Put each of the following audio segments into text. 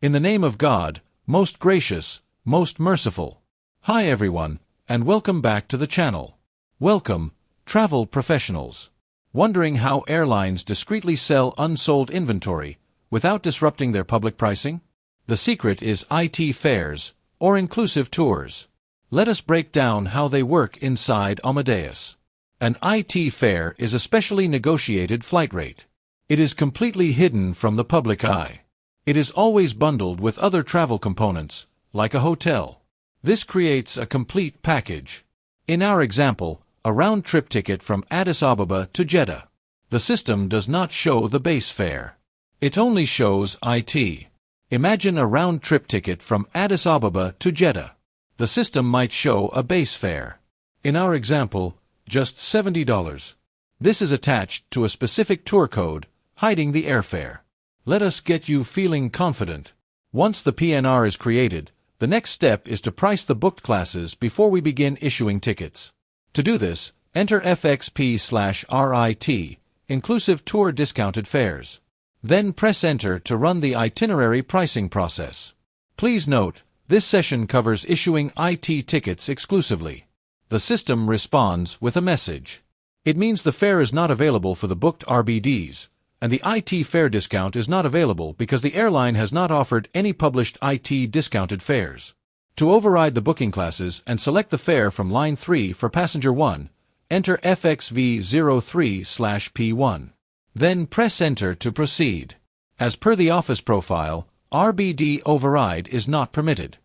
In the name of God, most gracious, most merciful. Hi everyone, and welcome back to the channel. Welcome, travel professionals. Wondering how airlines discreetly sell unsold inventory without disrupting their public pricing? The secret is IT fares, or inclusive tours. Let us break down how they work inside Amadeus. An IT fare is a specially negotiated flight rate. It is completely hidden from the public eye. It is always bundled with other travel components, like a hotel. This creates a complete package. In our example, a round-trip ticket from Addis Ababa to Jeddah. The system does not show the base fare. It only shows IT. Imagine a round-trip ticket from Addis Ababa to Jeddah. The system might show a base fare. In our example, just $70. This is attached to a specific tour code, hiding the airfare. Let us get you feeling confident. Once the PNR is created, the next step is to price the booked classes before we begin issuing tickets. To do this, enter FXP/RIT, inclusive tour discounted fares. Then press enter to run the itinerary pricing process. Please note, this session covers issuing IT tickets exclusively. The system responds with a message. It means the fare is not available for the booked RBDs, and the IT fare discount is not available because the airline has not offered any published IT discounted fares. To override the booking classes and select the fare from line 3 for passenger 1, enter FXV03/P1. Then press enter to proceed. As per the office profile, RBD override is not permitted.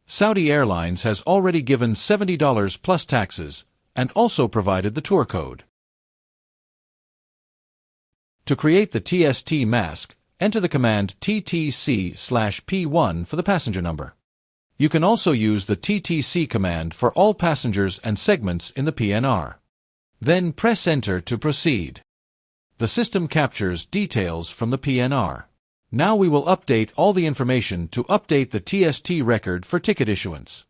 Saudi Airlines has already given $70 plus taxes and also provided the tour code. To create the TST Mask, enter the command TTC/P1 for the passenger number. You can also use the TTC command for all passengers and segments in the PNR. Then press enter to proceed. The system captures details from the PNR. Now we will update all the information to update the TST record for ticket issuance.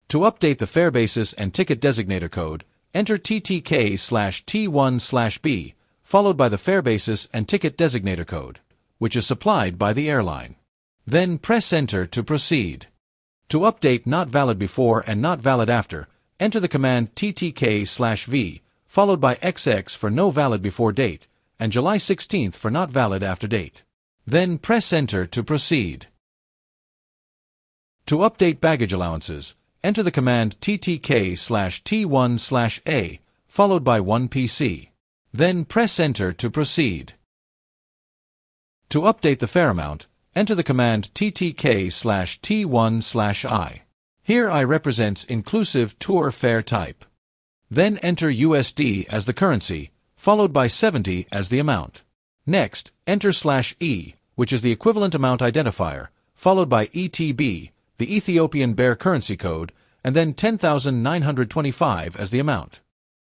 To update the fare basis and ticket designator code, enter TTK/T1/B, followed by the fare basis and ticket designator code, which is supplied by the airline. Then press enter to proceed. To update not valid before and not valid after, enter the command TTK/V, followed by XX for no valid before date, and July 16th for not valid after date. Then press enter to proceed. To update baggage allowances, enter the command TTK/T1/A, followed by 1PC. Then press enter to proceed. To update the fare amount, enter the command TTK/T1/I. Here I represents inclusive tour fare type. Then enter USD as the currency, followed by 70 as the amount. Next, enter /E, which is the equivalent amount identifier, followed by ETB, the Ethiopian Bear currency code, and then 10,925 as the amount.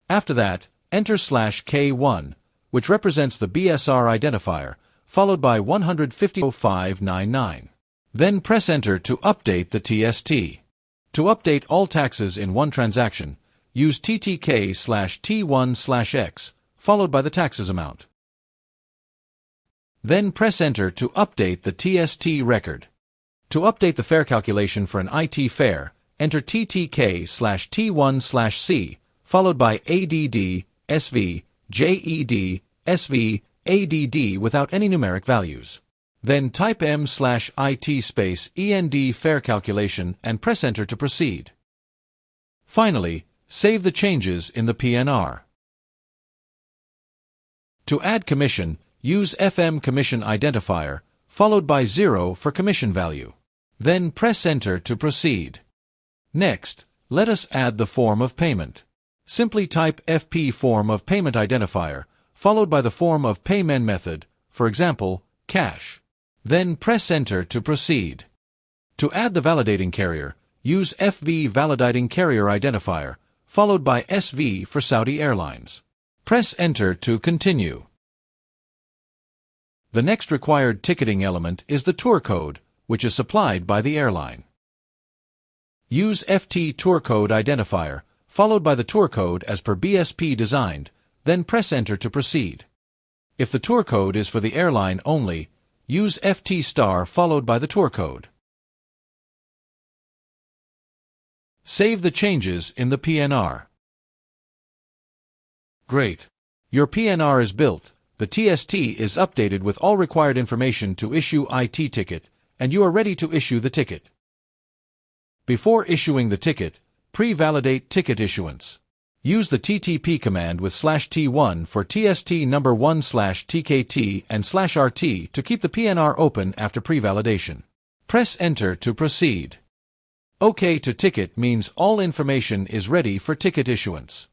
After that, enter /K1, which represents the BSR identifier, followed by 150,599. Then press enter to update the TST. To update all taxes in one transaction, use TTK/T1/X, followed by the taxes amount. Then press enter to update the TST record. To update the fare calculation for an IT fare, enter TTK/T1/C, followed by ADD, SV, JED, SV, ADD without any numeric values. Then type M/IT/END fare calculation and press enter to proceed. Finally, save the changes in the PNR. To add commission, use FM commission identifier, followed by 0 for commission value. Then press enter to proceed. Next, let us add the form of payment. Simply type FP form of payment identifier, followed by the form of payment method, for example, cash. Then press enter to proceed. To add the validating carrier, use FV validating carrier identifier, followed by SV for Saudi Airlines. Press enter to continue. The next required ticketing element is the tour code, which is supplied by the airline. Use FT tour code identifier, followed by the tour code as per BSP designed, then press enter to proceed. If the tour code is for the airline only, use FT* followed by the tour code. Save the changes in the PNR. Great! Your PNR is built, the TST is updated with all required information to issue IT ticket, and you are ready to issue the ticket. Before issuing the ticket, pre-validate ticket issuance. Use the TTP command with /T1 for TST number 1/TKT and /RT to keep the PNR open after pre-validation. Press Enter to proceed. OK to ticket means all information is ready for ticket issuance.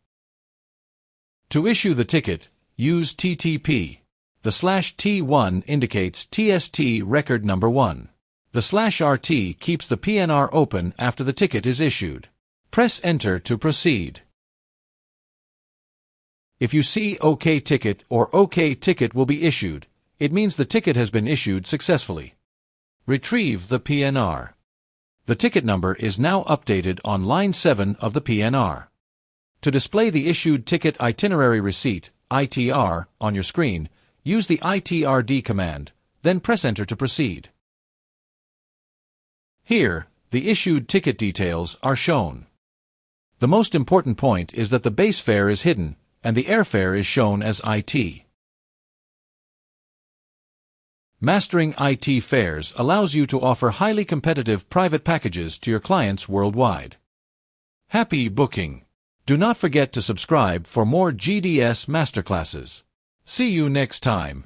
To issue the ticket, use TTP. The /T1 indicates TST record number 1. The /RT keeps the PNR open after the ticket is issued. Press Enter to proceed. If you see OK ticket or OK ticket will be issued, it means the ticket has been issued successfully. Retrieve the PNR. The ticket number is now updated on line 7 of the PNR. To display the issued ticket itinerary receipt, ITR, on your screen, use the ITRD command, then press Enter to proceed. Here, the issued ticket details are shown. The most important point is that the base fare is hidden, and the airfare is shown as IT. Mastering IT fares allows you to offer highly competitive private packages to your clients worldwide. Happy booking! Do not forget to subscribe for more GDS masterclasses. See you next time.